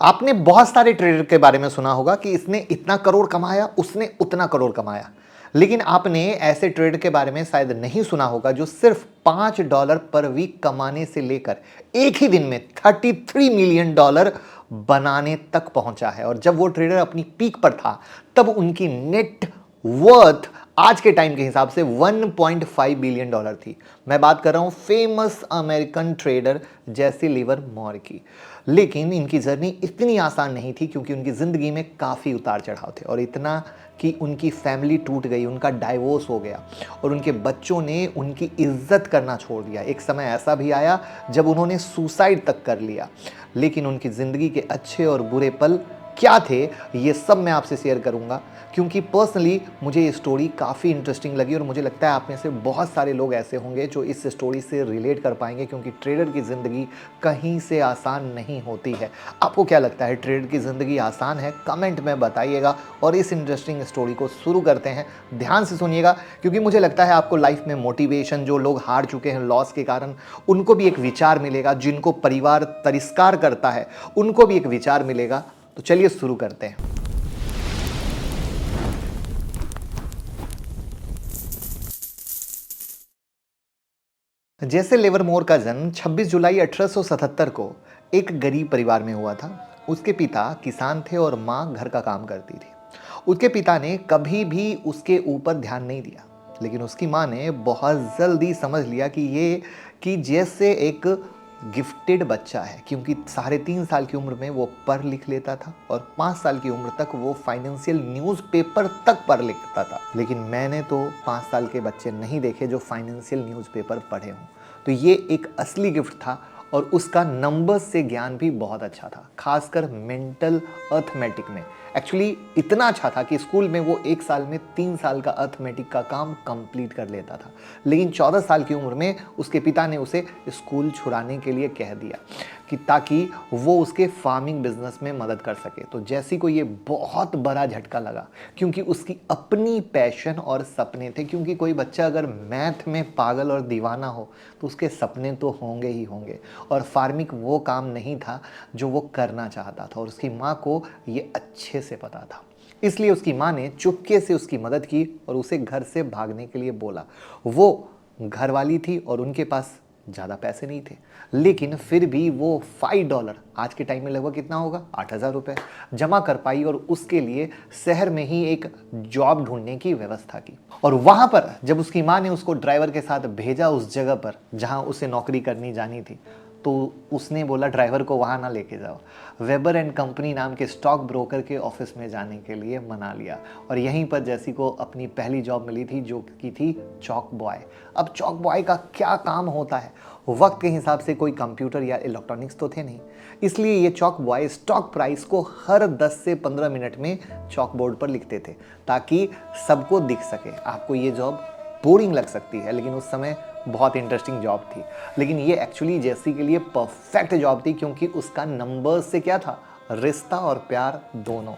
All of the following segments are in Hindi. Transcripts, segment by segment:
आपने बहुत सारे ट्रेडर के बारे में सुना होगा कि इसने इतना करोड़ कमाया, उसने उतना करोड़ कमाया। लेकिन आपने ऐसे ट्रेड के बारे में शायद नहीं सुना होगा जो सिर्फ $5 पर वीक कमाने से लेकर एक ही दिन में $33 मिलियन बनाने तक पहुंचा है। और जब वो ट्रेडर अपनी पीक पर था तब उनकी नेट वर्थ आज के टाइम के हिसाब से $1.5 बिलियन थी। मैं बात कर रहा हूं फेमस अमेरिकन ट्रेडर जैसे लिवरमोर की। लेकिन इनकी जर्नी इतनी आसान नहीं थी क्योंकि उनकी जिंदगी में काफी उतार चढ़ाव थे, और इतना कि उनकी फैमिली टूट गई, उनका डाइवोर्स हो गया और उनके बच्चों ने उनकी इज्जत करना छोड़ दिया। एक समय ऐसा भी आया जब उन्होंने सुसाइड तक कर लिया। लेकिन उनकी जिंदगी के अच्छे और बुरे पल क्या थे, ये सब मैं आपसे शेयर करूंगा क्योंकि पर्सनली मुझे ये स्टोरी काफ़ी इंटरेस्टिंग लगी और मुझे लगता है आप में से बहुत सारे लोग ऐसे होंगे जो इस स्टोरी से रिलेट कर पाएंगे, क्योंकि ट्रेडर की ज़िंदगी कहीं से आसान नहीं होती है। आपको क्या लगता है, ट्रेडर की ज़िंदगी आसान है? कमेंट में बताइएगा। और इस इंटरेस्टिंग स्टोरी को शुरू करते हैं। ध्यान से सुनिएगा क्योंकि मुझे लगता है आपको लाइफ में मोटिवेशन, जो लोग हार चुके हैं लॉस के कारण, उनको भी एक विचार मिलेगा। जिनको परिवार तिरस्कार करता है उनको भी एक विचार मिलेगा। तो चलिए शुरू करते हैं। जैसे लिवरमोर का जन्म 26 जुलाई 1877 को एक गरीब परिवार में हुआ था। उसके पिता किसान थे और माँ घर का काम करती थी। उसके पिता ने कभी भी उसके ऊपर ध्यान नहीं दिया, लेकिन उसकी माँ ने बहुत जल्दी समझ लिया कि जैसे एक गिफ्टेड बच्चा है, क्योंकि 3.5 साल की उम्र में वो पढ़ लिख लेता था और 5 साल की उम्र तक वो फाइनेंशियल न्यूज़पेपर तक पढ़ लिखता था। लेकिन मैंने तो 5 साल के बच्चे नहीं देखे जो फाइनेंशियल न्यूज़पेपर पढ़े हों। तो ये एक असली गिफ्ट था और उसका नंबर्स से ज्ञान भी बहुत अच्छा था, खासकर मेंटल अर्थमेटिक में। एक्चुअली इतना अच्छा था कि स्कूल में वो 1 साल में 3 साल का अर्थमेटिक का काम कंप्लीट कर लेता था। लेकिन 14 साल की उम्र में उसके पिता ने उसे स्कूल छुड़ाने के लिए कह दिया कि ताकि वो उसके फार्मिंग बिजनेस में मदद कर सके। तो जैसी को ये बहुत बड़ा झटका लगा, क्योंकि उसकी अपनी पैशन और सपने थे। क्योंकि कोई बच्चा अगर मैथ में पागल और दीवाना हो तो उसके सपने तो होंगे ही होंगे, और फार्मिंग वो काम नहीं था जो वो करना चाहता था, और उसकी माँ को ये अच्छे से पता था। इसलिए उसकी माँ ने चुपके से उसकी मदद की और उसे घर से भागने के लिए बोला। वो घरवाली थी और उनके पास ज़्यादा पैसे नहीं थे, लेकिन फिर भी वो $5, आज के टाइम में लगभग कितना होगा, 8,000 रुपये जमा कर पाई और उसके लिए शहर में ही एक जॉब ढूंढने की व्यवस्था की। और वहाँ पर जब उसकी माँ ने उसको ड्राइवर के साथ भेजा उस जगह पर जहाँ उसे नौकरी करनी जानी थी, तो उसने बोला ड्राइवर को वहाँ ना लेके जाओ, वेबर एंड कंपनी नाम के स्टॉक ब्रोकर के ऑफिस में जाने के लिए मना लिया। और यहीं पर जैसी को अपनी पहली जॉब मिली थी, जो कि थी चौक बॉय। अब चौक बॉय का क्या काम होता है, वक्त के हिसाब से कोई कंप्यूटर या इलेक्ट्रॉनिक्स तो थे नहीं, इसलिए ये चौक बॉय स्टॉक प्राइस को हर 10 से 15 मिनट में चौक बोर्ड पर लिखते थे ताकि सबको दिख सके। आपको ये जॉब बोरिंग लग सकती है, लेकिन उस समय बहुत इंटरेस्टिंग जॉब थी। लेकिन ये एक्चुअली जैसी के लिए परफेक्ट जॉब थी, क्योंकि उसका नंबर्स से क्या था, रिश्ता और प्यार दोनों।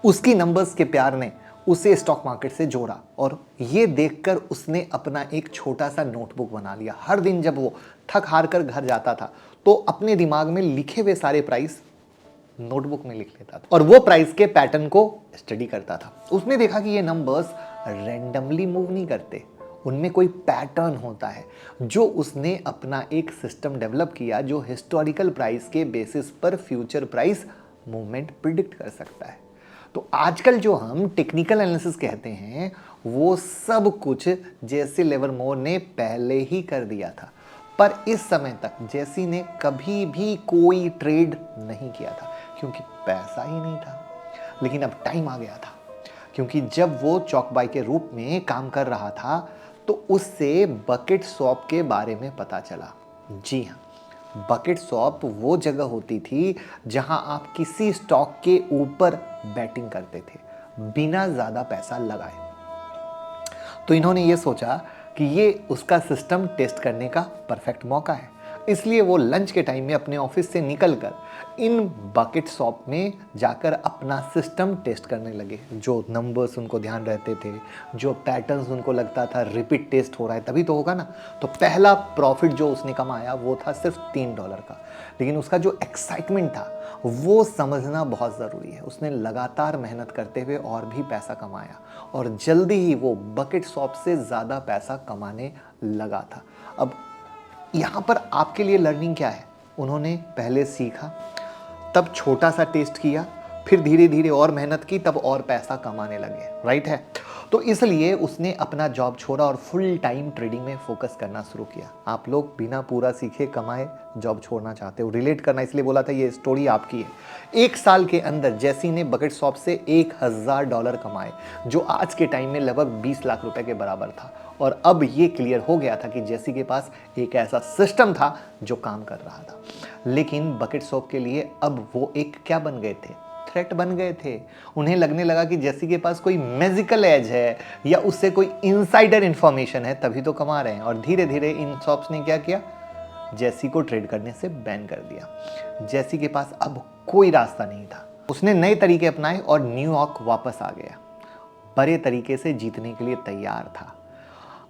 उसकी नंबर्स के प्यार ने उसे स्टॉक मार्केट से जोड़ा, और ये देखकर उसने अपना एक छोटा सा नोटबुक बना लिया। हर दिन जब वो थक हार कर घर जाता था तो अपने दिमाग में लिखे हुए सारे प्राइस नोटबुक में लिख लेता था और वो प्राइस के पैटर्न को स्टडी करता था। उसने देखा कि ये नंबर्स रैंडमली मूव नहीं करते, उनमें कोई पैटर्न होता है। जो उसने अपना एक सिस्टम डेवलप किया जो हिस्टोरिकल प्राइस के बेसिस पर फ्यूचर प्राइस मूवमेंट प्रिडिक्ट कर सकता है। तो आजकल जो हम टेक्निकल एनालिसिस कहते हैं, वो सब कुछ जैसे लिवरमोर ने पहले ही कर दिया था। पर इस समय तक जैसी ने कभी भी कोई ट्रेड नहीं किया था, क्योंकि पैसा ही नहीं था। लेकिन अब टाइम आ गया था, क्योंकि जब वो चौक बॉय के रूप में काम कर रहा था तो उससे बकेट शॉप के बारे में पता चला। जी हाँ, बकेट शॉप वो जगह होती थी जहां आप किसी स्टॉक के ऊपर बैटिंग करते थे बिना ज़्यादा पैसा लगाए। तो इन्होंने ये सोचा कि ये उसका सिस्टम टेस्ट करने का परफेक्ट मौका है। इसलिए वो लंच के टाइम में अपने ऑफिस से निकलकर इन बकेट शॉप में जाकर अपना सिस्टम टेस्ट करने लगे। जो नंबर्स उनको ध्यान रहते थे, जो पैटर्न्स उनको लगता था रिपीट टेस्ट हो रहा है तभी तो होगा ना। तो पहला प्रॉफिट जो उसने कमाया वो था सिर्फ $3 का। लेकिन उसका जो एक्साइटमेंट था वो समझना बहुत ज़रूरी है। उसने लगातार मेहनत करते हुए और भी पैसा कमाया और जल्दी ही वो बकेट शॉप से ज़्यादा पैसा कमाने लगा था। अब यहाँ पर आपके लिए लर्निंग क्या है? उन्होंने पहले सीखा, तब छोटा सा टेस्ट किया, फिर धीरे धीरे और मेहनत की, तब और पैसा कमाने लगे, राइट है। तो इसलिए उसने अपना जॉब छोड़ा और फुल टाइम ट्रेडिंग में फोकस करना शुरू किया। आप लोग बिना पूरा सीखे कमाए जॉब छोड़ना चाहते हो, रिलेट करना, इसलिए बोला था ये स्टोरी आपकी है। 1 साल के अंदर जैसी ने बकेट शॉप से $1000 कमाए, जो आज के टाइम में लगभग 20 लाख रुपए के बराबर था। और अब ये क्लियर हो गया था कि जेसी के पास एक ऐसा सिस्टम था जो काम कर रहा था। लेकिन बकेट शॉप के लिए अब वो एक क्या बन गए थे? थ्रेट बन गए थे। उन्हें लगने लगा कि जेसी के पास कोई मैजिकल एज है या उससे कोई इनसाइडर इंफॉर्मेशन है तभी तो कमा रहे हैं। और धीरे धीरे इन शॉप्स ने क्या किया? जेसी को ट्रेड करने से बैन कर दिया। जेसी के पास अब कोई रास्ता नहीं था। उसने नए तरीके अपनाए और न्यूयॉर्क वापस आ गया, बड़े तरीके से जीतने के लिए तैयार था।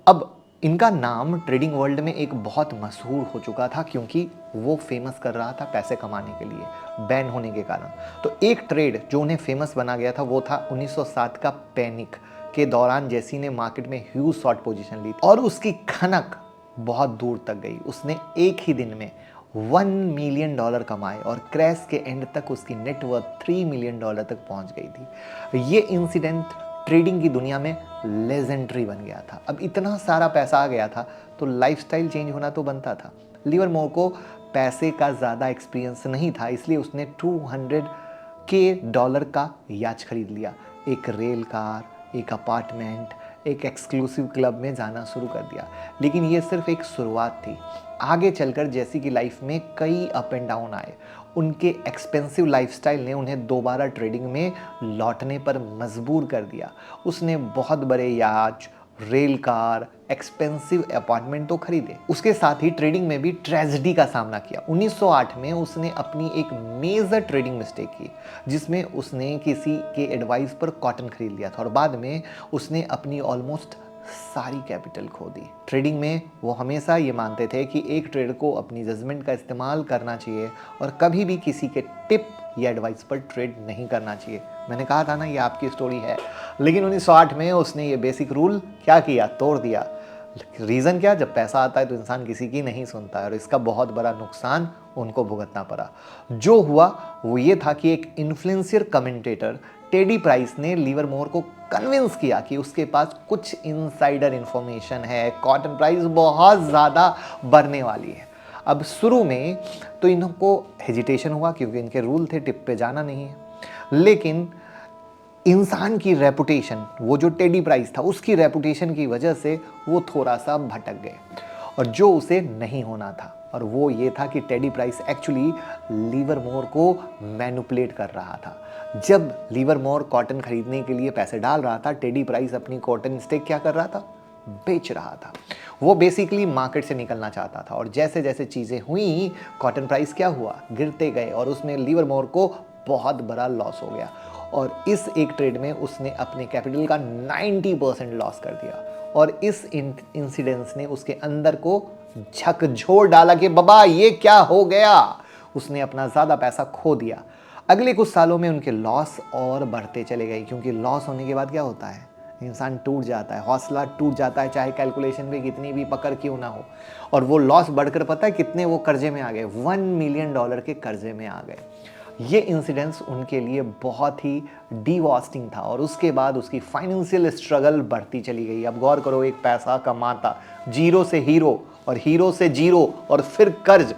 अब इनका नाम ट्रेडिंग वर्ल्ड में एक बहुत मशहूर हो चुका था क्योंकि वो फेमस कर रहा था पैसे कमाने के लिए, बैन होने के कारण। तो एक ट्रेड जो उन्हें फेमस बना गया था वो था 1907 का पैनिक के दौरान जेसी ने मार्केट में ह्यूज शॉर्ट पोजीशन ली और उसकी खनक बहुत दूर तक गई। उसने एक ही दिन में $1 मिलियन कमाए और क्रैश के एंड तक उसकी नेटवर्थ $3 मिलियन तक पहुंच गई थी। ये इंसिडेंट ट्रेडिंग की दुनिया में लेजेंडरी बन गया था। अब इतना सारा पैसा आ गया था तो लाइफस्टाइल चेंज होना तो बनता था। लिवरमोर को पैसे का ज़्यादा एक्सपीरियंस नहीं था, इसलिए उसने $200K का याच खरीद लिया। एक रेल कार, एक अपार्टमेंट, एक एक्सक्लूसिव क्लब में जाना शुरू कर दिया। लेकिन ये सिर्फ एक शुरुआत थी। आगे चलकर जेसी की लाइफ में कई अप एंड डाउन आए। उनके एक्सपेंसिव लाइफस्टाइल ने उन्हें दोबारा ट्रेडिंग में लौटने पर मजबूर कर दिया। उसने बहुत बड़े याच, रेल कार, एक्सपेंसिव अपार्टमेंट तो खरीदे, उसके साथ ही ट्रेडिंग में भी ट्रेजेडी का सामना किया। 1908 में उसने अपनी एक मेजर ट्रेडिंग मिस्टेक की जिसमें उसने किसी के एडवाइस पर कॉटन खरीद लिया था और बाद में उसने अपनी ऑलमोस्ट सारी कैपिटल खो दी। ट्रेडिंग में वो हमेशा ये मानते थे कि एक ट्रेडर को अपनी जजमेंट का इस्तेमाल करना चाहिए और कभी भी किसी के टिप या एडवाइस पर ट्रेड नहीं करना चाहिए। मैंने कहा था ना ये आपकी स्टोरी है। लेकिन 1908 में उसने ये बेसिक रूल क्या किया? तोड़ दिया। रीज़न क्या? जब पैसा आता है तो इंसान किसी की नहीं सुनता है और इसका बहुत बड़ा नुकसान उनको भुगतना पड़ा। जो हुआ वो ये था कि एक इन्फ्लुएंसर कमेंटेटर टेडी प्राइस ने लिवरमोर को कन्विंस किया कि उसके पास कुछ इनसाइडर इंफॉर्मेशन है, कॉटन प्राइस बहुत ज़्यादा बढ़ने वाली है। अब शुरू में तो इनको हेजिटेशन हुआ क्योंकि इनके रूल थे टिप पे जाना नहीं है। लेकिन इंसान की रेपुटेशन, वो जो टेडी प्राइस था उसकी रेपुटेशन की वजह से वो थोड़ा सा भटक गए और जो उसे नहीं होना था। और वो ये था कि टेडी प्राइस एक्चुअली लिवरमोर को मैनिपुलेट कर रहा था। जब लिवरमोर कॉटन खरीदने के लिए पैसे डाल रहा था, टेडी प्राइस अपनी कॉटन स्टेक क्या कर रहा था? बेच रहा था। वो बेसिकली मार्केट से निकलना चाहता था और जैसे जैसे चीज़ें हुई कॉटन प्राइस क्या हुआ? गिरते गए और उसमें लिवरमोर को बहुत बड़ा लॉस हो गया। और इस एक ट्रेड में उसने अपने कैपिटल का 90% लॉस कर दिया और इस इंसिडेंस ने उसके अंदर को झकझोर डाला कि बाबा ये क्या हो गया। उसने अपना ज़्यादा पैसा खो दिया। अगले कुछ सालों में उनके लॉस और बढ़ते चले गए क्योंकि लॉस होने के बाद क्या होता है? इंसान टूट जाता है, हौसला टूट जाता है, चाहे कैलकुलेशन में कितनी भी पकड़ क्यों ना हो। और वो लॉस बढ़कर पता है कितने वो कर्जे में आ गए? $1 मिलियन के कर्जे में आ गए। ये इंसिडेंस उनके लिए बहुत ही डिवास्टिंग था और उसके बाद उसकी फाइनेंशियल स्ट्रगल बढ़ती चली गई। अब गौर करो, एक पैसा कमाता, जीरो से हीरो और हीरो से जीरो और फिर कर्ज।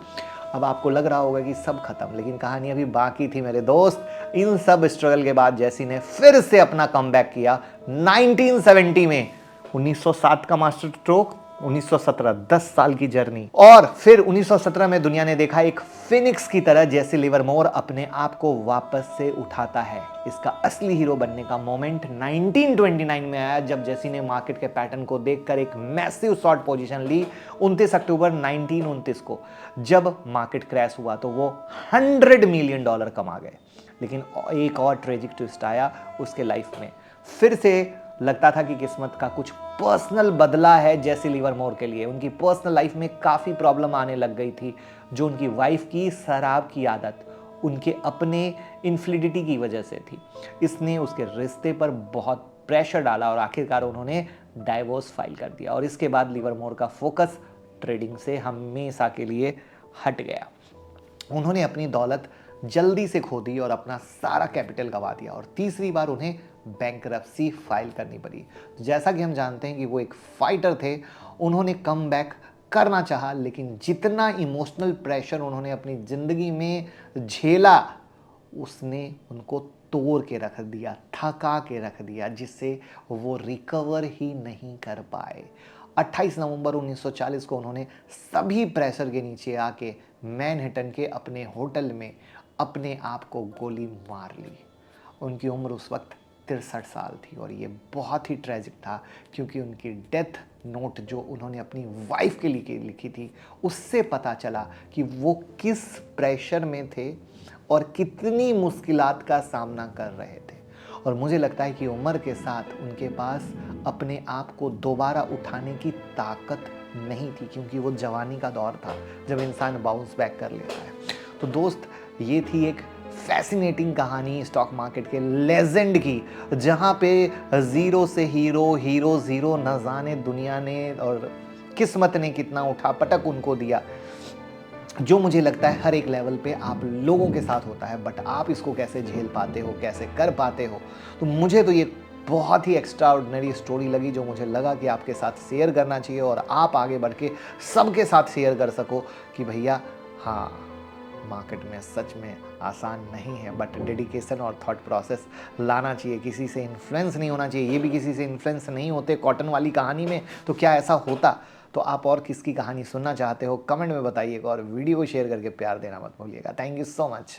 अब आपको लग रहा होगा कि सब खत्म, लेकिन कहानी अभी बाकी थी मेरे दोस्त। इन सब स्ट्रगल के बाद जेसी ने फिर से अपना कमबैक किया 1970 में। 1907 का मास्टर स्ट्रोक 1917, 10 साल की जर्नी। और फिर 1917 में दुनिया ने देखा एक फिनिक्स की तरह जैसे लिवरमोर अपने आप को वापस से उठाता है। इसका असली हीरो बनने का मोमेंट 1929 में आया, जब जेसी ने मार्केट के पैटर्न को देखकर एक मैसिव शॉर्ट पोजीशन ली। 29 अक्टूबर 1929 को जब मार्केट क्रैश हुआ तो वो $100 मिलियन कमा गए। लेकिन एक और ट्रेजिक ट्विस्ट आया उसके लाइफ में। फिर से लगता था कि किस्मत का कुछ पर्सनल बदला है जैसे लिवरमोर के लिए। उनकी पर्सनल लाइफ में काफ़ी प्रॉब्लम आने लग गई थी, जो उनकी वाइफ की शराब की आदत उनके अपने इन्फिडिलिटी की वजह से थी। इसने उसके रिश्ते पर बहुत प्रेशर डाला और आखिरकार उन्होंने डाइवोर्स फाइल कर दिया। और इसके बाद लिवरमोर का फोकस ट्रेडिंग से हमेशा के लिए हट गया। उन्होंने अपनी दौलत जल्दी से खो दी और अपना सारा कैपिटल गंवा दिया, और तीसरी बार उन्हें बैंकरप्सी फाइल करनी पड़ी। जैसा कि हम जानते हैं कि वो एक फाइटर थे, उन्होंने कम बैक करना चाहा, लेकिन जितना इमोशनल प्रेशर उन्होंने अपनी ज़िंदगी में झेला उसने उनको तोड़ के रख दिया, थका के रख दिया, जिससे वो रिकवर ही नहीं कर पाए। 28 नवंबर 1940 को उन्होंने सभी प्रेशर के नीचे आके मैनहट्टन के अपने होटल में अपने आप को गोली मार ली। उनकी उम्र उस वक्त 63 साल थी, और ये बहुत ही ट्रेजिक था क्योंकि उनकी डेथ नोट जो उन्होंने अपनी वाइफ के लिए लिखी थी, उससे पता चला कि वो किस प्रेशर में थे और कितनी मुश्किलात का सामना कर रहे थे। और मुझे लगता है कि उम्र के साथ उनके पास अपने आप को दोबारा उठाने की ताकत नहीं थी, क्योंकि वो जवानी का दौर था जब इंसान बाउंस बैक कर लेता है। तो दोस्त, ये थी एक फैसिनेटिंग कहानी स्टॉक मार्केट के लेजेंड की, जहाँ पे ज़ीरो से हीरो, हीरो ज़ीरो, न जाने दुनिया ने और किस्मत ने कितना उठा पटक उनको दिया, जो मुझे लगता है हर एक लेवल पे आप लोगों के साथ होता है। बट आप इसको कैसे झेल पाते हो, कैसे कर पाते हो, तो मुझे तो ये बहुत ही एक्स्ट्राऑर्डिनरी स्टोरी लगी, जो मुझे लगा कि आपके साथ शेयर करना चाहिए और आप आगे बढ़ के सबके साथ शेयर कर सको कि भैया हाँ, मार्केट में सच में आसान नहीं है, बट डेडिकेशन और थॉट प्रोसेस लाना चाहिए। किसी से इन्फ्लुएंस नहीं होना चाहिए। ये भी किसी से इन्फ्लुएंस नहीं होते कॉटन वाली कहानी में, तो क्या ऐसा होता? तो आप और किसकी कहानी सुनना चाहते हो कमेंट में बताइएगा, और वीडियो को शेयर करके प्यार देना मत भूलिएगा। Thank you so much.